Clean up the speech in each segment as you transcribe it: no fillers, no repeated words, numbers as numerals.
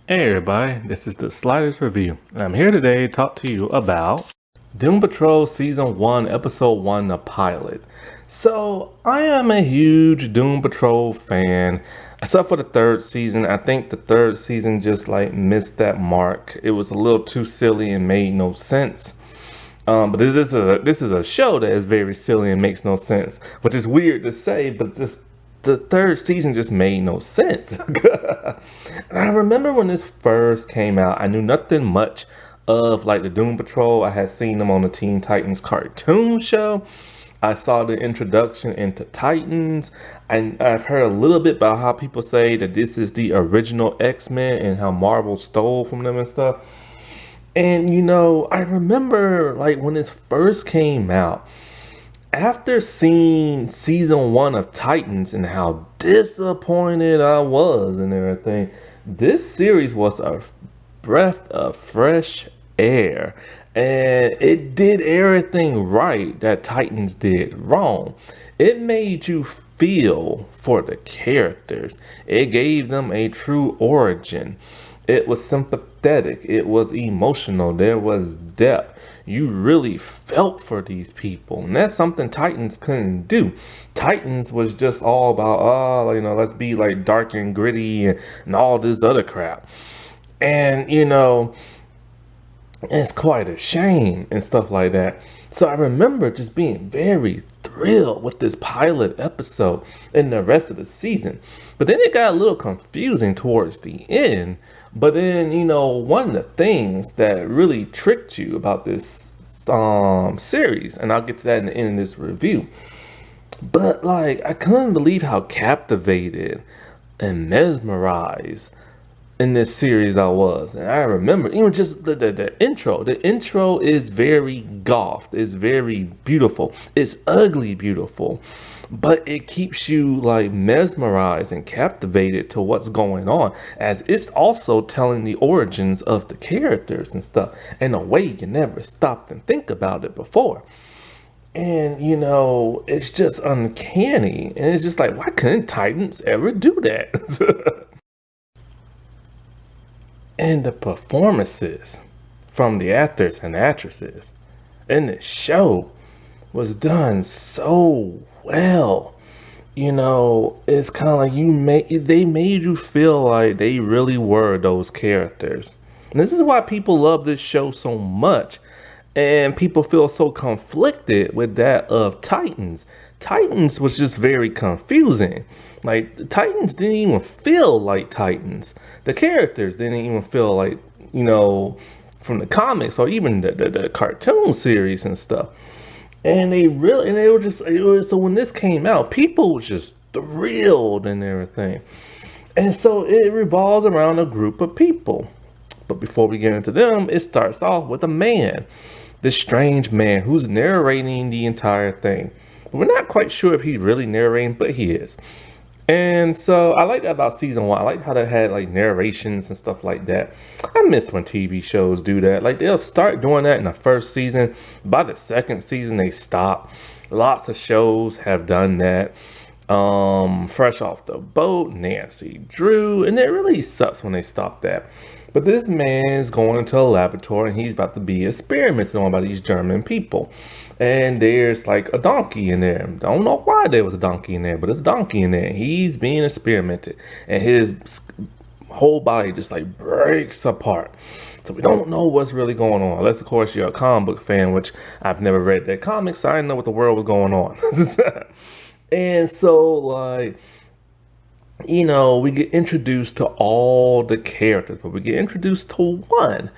Hey everybody, this is the Sliders Review, and I'm here today to talk to you about Doom Patrol Season 1, Episode 1, the pilot. So, I am a huge Doom Patrol fan, except for the third season. I think the third season just missed that mark. It was a little too silly and made no sense. But this is a show that is very silly and makes no sense, which is weird to say, but the third season just made no sense. And I remember when this first came out, I knew nothing much of the Doom Patrol. I had seen them on the Teen Titans cartoon show. I saw the introduction into Titans, and I've heard a little bit about how people say that this is the original X-Men and how Marvel stole from them and stuff. And I remember when this first came out, after seeing season 1 of Titans and how disappointed I was and everything, this series was a breath of fresh air. And it did everything right that Titans did wrong. It made you feel for the characters. It gave them a true origin. It was sympathetic. It was emotional. There was depth. You really felt for these people. And that's something Titans couldn't do. Titans was just all about, let's be dark and gritty and all this other crap. And, it's quite a shame and stuff like that. So I remember just being very thrilled with this pilot episode and the rest of the season. But then it got a little confusing towards the end. But then, one of the things that really tricked you about this series, and I'll get to that in the end of this review. But I couldn't believe how captivated and mesmerized in this series I was. And I remember even just the intro. The intro is very goth. It's very beautiful. It's ugly beautiful. But it keeps you mesmerized and captivated to what's going on, as it's also telling the origins of the characters and stuff in a way you never stopped and think about it before. And it's just uncanny. And it's just why couldn't Titans ever do that? And the performances from the actors and actresses in the show was done so well. It's kind of they made you feel like they really were those characters. And this is why people love this show so much, and people feel so conflicted with that of Titans. Titans was just very confusing. Titans didn't even feel like Titans. The characters didn't even feel from the comics or even the cartoon series and stuff. And they were just, so when this came out, people was just thrilled and everything. And so it revolves around a group of people. But before we get into them, it starts off with a man, this strange man who's narrating the entire thing. We're not quite sure if he's really narrating, but he is. And so I like that about season 1. I like how they had narrations and stuff like that. I miss when TV shows do that. They'll start doing that in the first season. By the second season, they stop. Lots of shows have done that. Fresh Off the Boat, Nancy Drew, and it really sucks when they stop that. But this man is going into a laboratory and he's about to be experimented on by these German people. And there's a donkey in there. Don't know why there was a donkey in there, but there's a donkey in there. He's being experimented and his whole body just breaks apart. So we don't know what's really going on. Unless, of course, you're a comic book fan, which I've never read that comic, so I didn't know what the world was going on. And so, we get introduced to all the characters, but we get introduced to one,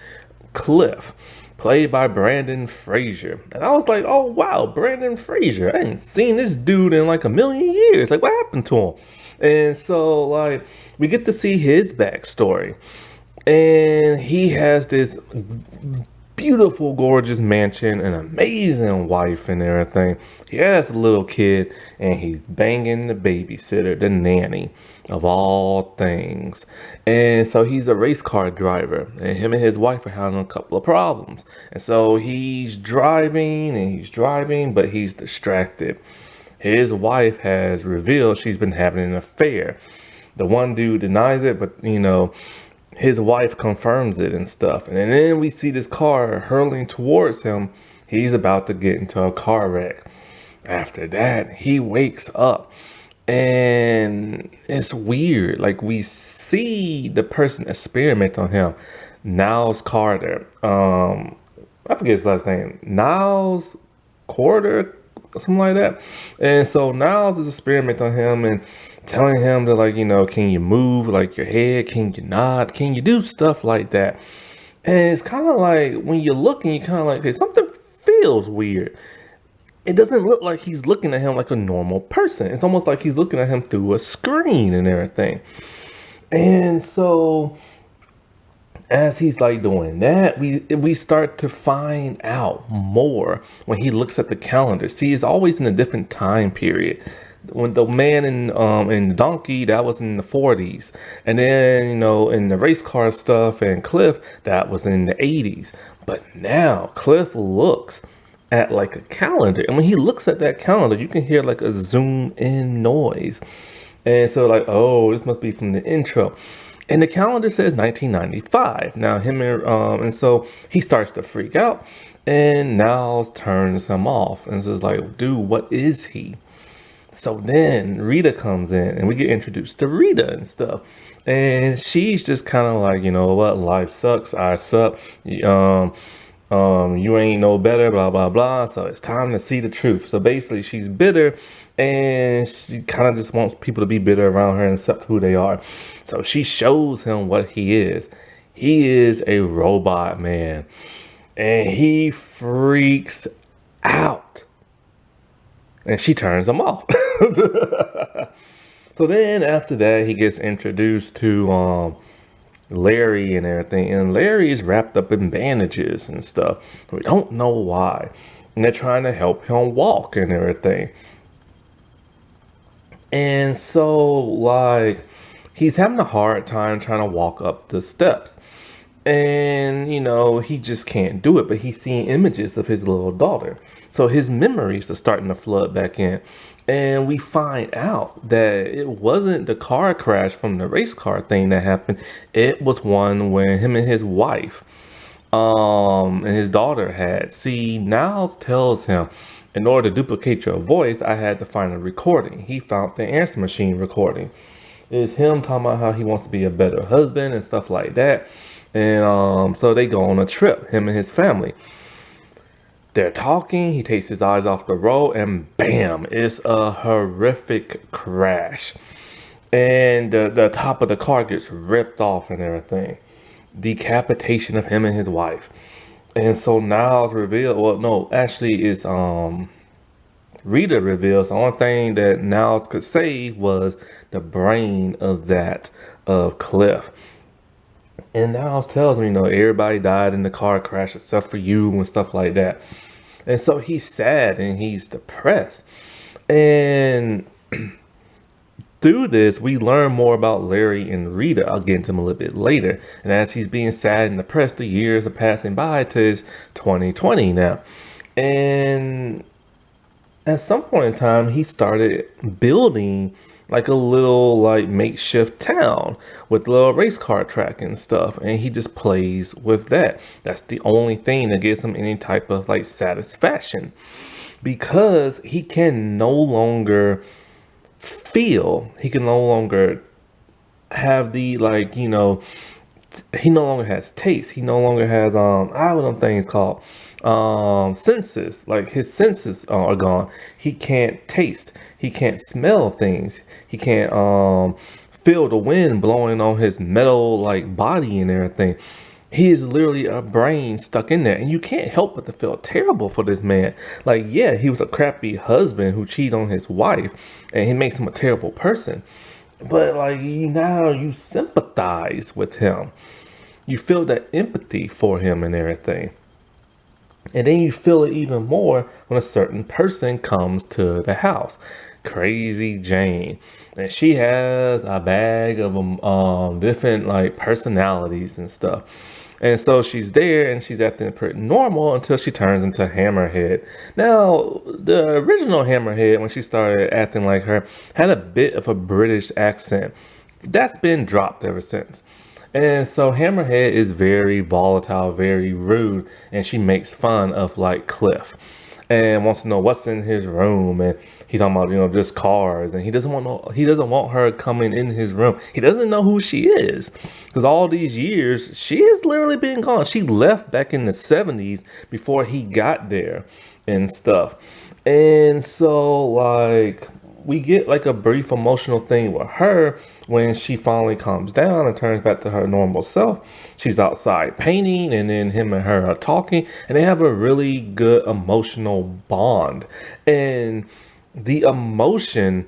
Cliff, played by Brandon Fraser. And I was like, oh, wow, Brandon Fraser. I hadn't seen this dude in a million years. What happened to him? And so, we get to see his backstory. And he has this beautiful, gorgeous mansion, an amazing wife and everything. He has a little kid, and he's banging the babysitter, the nanny, of all things. And so he's a race car driver, and him and his wife are having a couple of problems. And so he's driving, but he's distracted. His wife has revealed she's been having an affair. The one dude denies it, but his wife confirms it and stuff. And then we see this car hurling towards him. He's about to get into a car wreck. After that, he wakes up and it's weird. Like we see the person experiment on him. Niles Carter. I forget his last name. Niles Carter, something like that. And so Niles is experimenting on him and telling him to, like, can you move like your head? Can you nod? Can you do stuff like that? And it's kind of like when you're looking, you kind of like, hey, something feels weird. It doesn't look like he's looking at him like a normal person. It's almost like he's looking at him through a screen and everything. And so as he's like doing that, we start to find out more when he looks at the calendar. See, it's always in a different time period. When the man in the donkey, that was in the 40s, and then in the race car stuff and Cliff, that was in the 80s. But now Cliff looks at like a calendar, and when he looks at that calendar, you can hear like a zoom in noise, and so like, oh, this must be from the intro. And the calendar says 1995. Now and so he starts to freak out, and Niles turns him off and says like, dude, what is he? So then Rita comes in and we get introduced to Rita and stuff. And she's just kind of like, you know what, life sucks, I suck. You ain't no better, blah, blah, blah. So it's time to see the truth. So basically she's bitter and she kind of just wants people to be bitter around her and accept who they are. So she shows him what he is. He is a robot man and he freaks out and she turns him off. So then after that, he gets introduced to Larry and everything, and Larry is wrapped up in bandages and stuff. We don't know why, and they're trying to help him walk and everything. And so like he's having a hard time trying to walk up the steps, and he just can't do it. But he's seeing images of his little daughter, so his memories are starting to flood back in. And we find out that it wasn't the car crash from the race car thing that happened. It was one when him and his wife and his daughter had. See, Niles tells him, in order to duplicate your voice, I had to find a recording. He found the answer machine recording. It's him talking about how he wants to be a better husband and stuff like that. And so they go on a trip, him and his family. They're talking, he takes his eyes off the road, and bam, it's a horrific crash. And the top of the car gets ripped off and everything. Decapitation of him and his wife. And so Niles revealed, well, no, actually it's Rita reveals the only thing that Niles could save was the brain of that of Cliff. And Niles tells him, everybody died in the car crash except for you and stuff like that. And so he's sad and he's depressed. And through this, we learn more about Larry and Rita. I'll get into him a little bit later. And as he's being sad and depressed, the years are passing by to his 2020 now. And at some point in time, he started building like a little like makeshift town with a little race car track and stuff, and he just plays with that. That's the only thing that gives him any type of like satisfaction, because he can no longer feel, he can no longer have the like, he no longer has taste, he no longer has what them things called senses. Like his senses are gone. He can't taste, he can't smell things, he can't feel the wind blowing on his metal like body and everything. He is literally a brain stuck in there, and you can't help but to feel terrible for this man. Like, yeah, he was a crappy husband who cheated on his wife, and he makes him a terrible person. But like now you sympathize with him. You feel that empathy for him and everything. And then you feel it even more when a certain person comes to the house. Crazy Jane. And she has a bag of different like personalities and stuff. And so she's there and she's acting pretty normal until she turns into Hammerhead. Now, the original Hammerhead, when she started acting like her, had a bit of a British accent. That's been dropped ever since. And so Hammerhead is very volatile, very rude, and she makes fun of like Cliff and wants to know what's in his room, and he's talking about, just cars, and he doesn't want her coming in his room. He doesn't know who she is, because all these years she has literally been gone. She left back in the 70s before he got there and stuff. And so like we get like a brief emotional thing with her when she finally calms down and turns back to her normal self. She's outside painting, and then him and her are talking, and they have a really good emotional bond. And the emotion,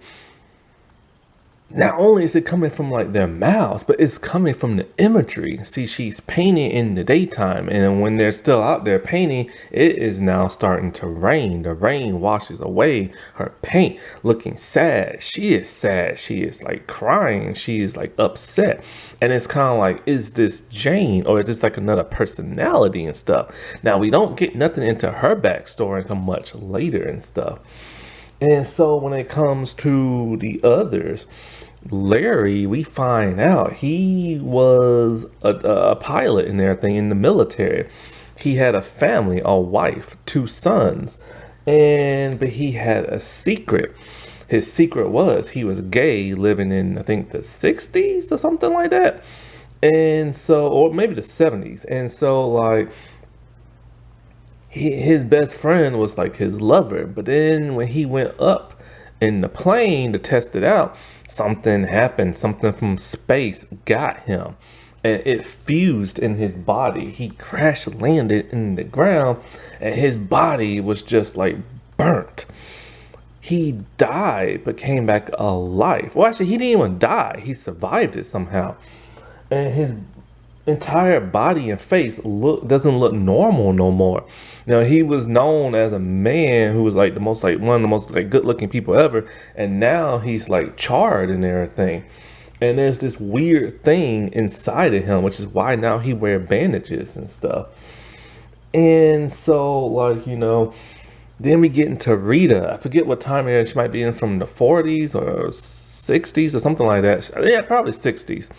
not only is it coming from like their mouths, but it's coming from the imagery. See, she's painting in the daytime, and then when they're still out there painting, it is now starting to rain. The rain washes away her paint, looking sad. She is sad. She is like crying. She is like upset. And it's kind of like, is this Jane, or is this like another personality and stuff? Now, we don't get nothing into her backstory until much later and stuff. And so when it comes to the others, Larry, we find out he was a pilot and everything in the military. He had a family, a wife, two sons, but he had a secret. His secret was he was gay, living in, I think, the 60s or something like that. And so, or maybe the 70s. And so, like, his best friend was like his lover. But then when he went up in the plane to test it out, something happened. Something from space got him, and it fused in his body. He crash landed in the ground, and his body was just like burnt. He died but came back alive. Well, actually, he didn't even die. He survived it somehow, and his entire body and face doesn't look normal no more. Now, he was known as a man who was like the most, like one of the most like good looking people ever, and now he's like charred and everything. And there's this weird thing inside of him, which is why now he wear bandages and stuff. And so, like, then we get into Rita. I forget what time it is. She might be in from the 40s or 60s or something like that. Yeah, probably 60s.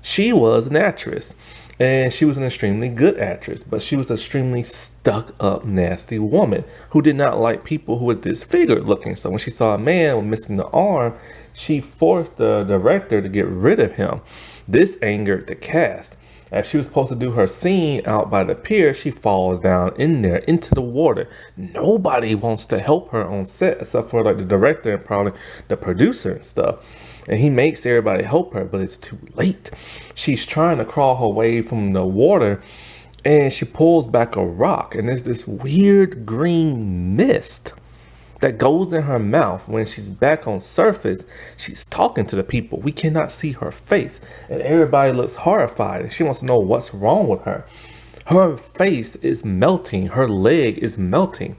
She was an actress, and she was an extremely good actress, but she was an extremely stuck up, nasty woman who did not like people who was disfigured looking. So when she saw a man missing the arm, she forced the director to get rid of him. This angered the cast. As she was supposed to do her scene out by the pier, she falls down in there into the water. Nobody wants to help her on set except for like the director and probably the producer and stuff. And he makes everybody help her, but it's too late. She's trying to crawl her way from the water, and she pulls back a rock, and there's this weird green mist that goes in her mouth. When she's back on surface, she's talking to the people. We cannot see her face, and everybody looks horrified, and she wants to know what's wrong with her. Her face is melting. Her leg is melting.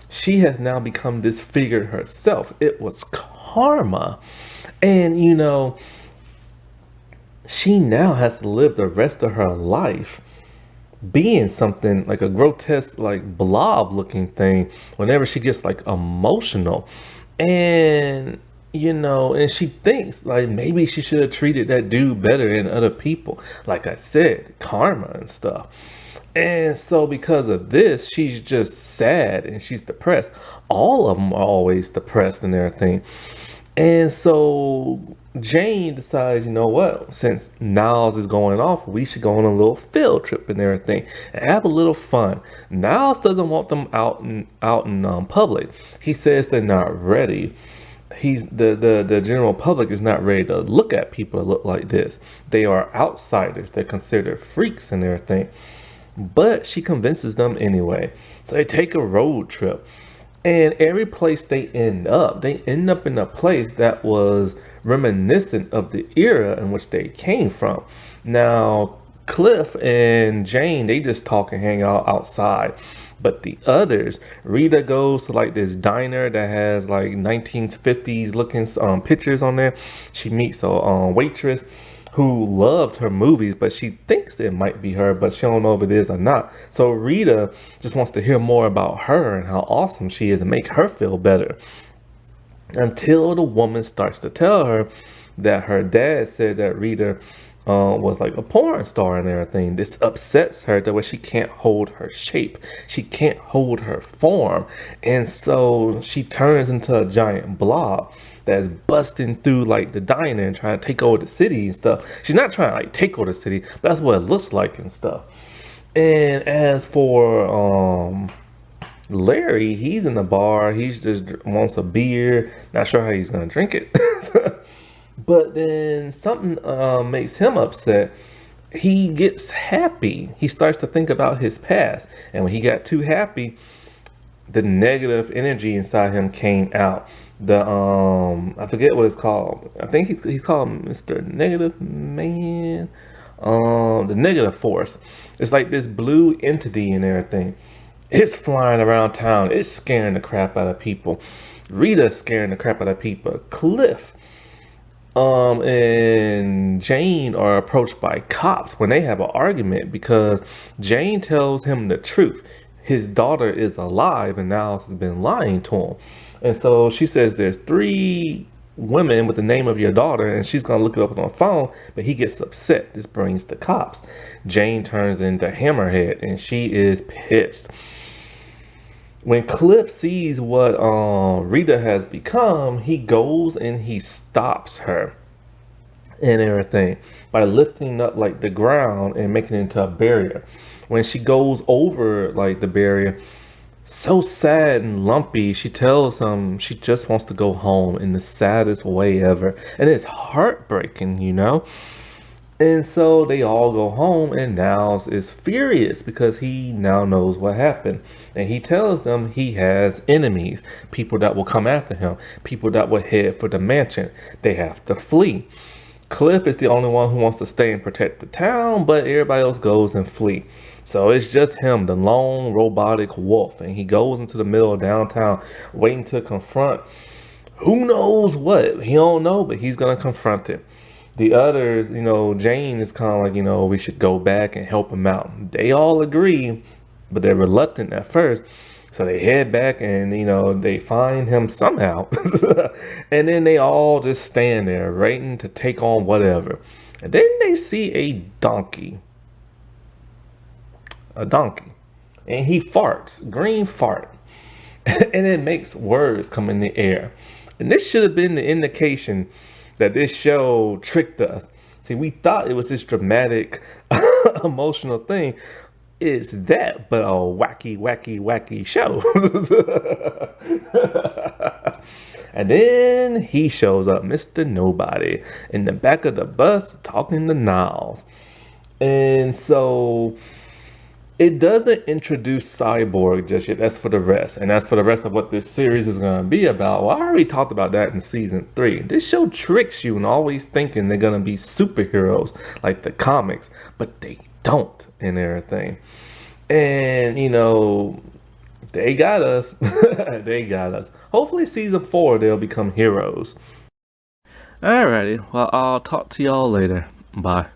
She has now become disfigured herself. It was karma. And she now has to live the rest of her life being something like a grotesque, like blob looking thing whenever she gets like emotional. And and she thinks like maybe she should have treated that dude better than other people, like I said, karma and stuff. And so because of this, she's just sad and she's depressed. All of them are always depressed and everything. And so Jane decides, you know what, since Niles is going off, we should go on a little field trip and everything and have a little fun. Niles doesn't want them out in public. He says they're not ready. The general public is not ready to look at people that look like this. They are outsiders. They're considered freaks and everything. But she convinces them anyway. So they take a road trip. And every place they end up in a place that was reminiscent of the era in which they came from. Now, Cliff and Jane, they just talk and hang out outside. But the others, Rita goes to like this diner that has like 1950s looking pictures on there. She meets a waitress who loved her movies, but she thinks it might be her, but she don't know if it is or not. So Rita just wants to hear more about her and how awesome she is and make her feel better. Until the woman starts to tell her that her dad said that Rita was like a porn star and everything. This upsets her the way she can't hold her shape. She can't hold her form. And so she turns into a giant blob that's busting through like the diner and trying to take over the city and stuff. She's not trying to like take over the city, but that's what it looks like and stuff. And as for Larry, he's in the bar. He's just wants a beer. Not sure how he's gonna drink it. But then something makes him upset. He gets happy. He starts to think about his past. And when he got too happy, the negative energy inside him came out. The I forget what it's called. I think he's called Mr. Negative Man. The negative force. It's like this blue entity and everything. It's flying around town. It's scaring the crap out of people. Rita's scaring the crap out of people. Cliff and Jane are approached by cops when they have an argument because Jane tells him the truth. His daughter is alive and Niles has been lying to him. And so she says there's 3 women with the name of your daughter and she's gonna look it up on the phone, but he gets upset. This brings the cops. Jane turns into Hammerhead and she is pissed. When Cliff sees what Rita has become, he goes and he stops her and everything by lifting up like the ground and making it into a barrier. When she goes over like the barrier, so sad and lumpy, she tells him she just wants to go home in the saddest way ever. And it's heartbreaking, you know? And so they all go home and Niles is furious because he now knows what happened. And he tells them he has enemies, people that will come after him, people that will head for the mansion. They have to flee. Cliff is the only one who wants to stay and protect the town, but everybody else goes and flee. So it's just him, the lone robotic wolf. And he goes into the middle of downtown waiting to confront who knows what. He don't know, but he's going to confront it. The others, you know, Jane is kind of like, you know, we should go back and help him out. They all agree, but they're reluctant at first. So they head back and, you know, they find him somehow. And then they all just stand there waiting to take on whatever. And then they see a donkey. A donkey. And he farts, green fart. And it makes words come in the air. And this should have been the indication that this show tricked us. See, we thought it was this dramatic, emotional thing. It's that, but a wacky, wacky, wacky show. And then he shows up, Mr. Nobody, in the back of the bus talking to Niles. And so it doesn't introduce Cyborg just yet. That's for the rest. And that's for the rest of what this series is going to be about. Well, I already talked about that in season 3. This show tricks you and always thinking they're going to be superheroes like the comics, but they don't and everything. And, you know, they got us. They got us. Hopefully season 4, they'll become heroes. Alrighty. Well, I'll talk to y'all later. Bye.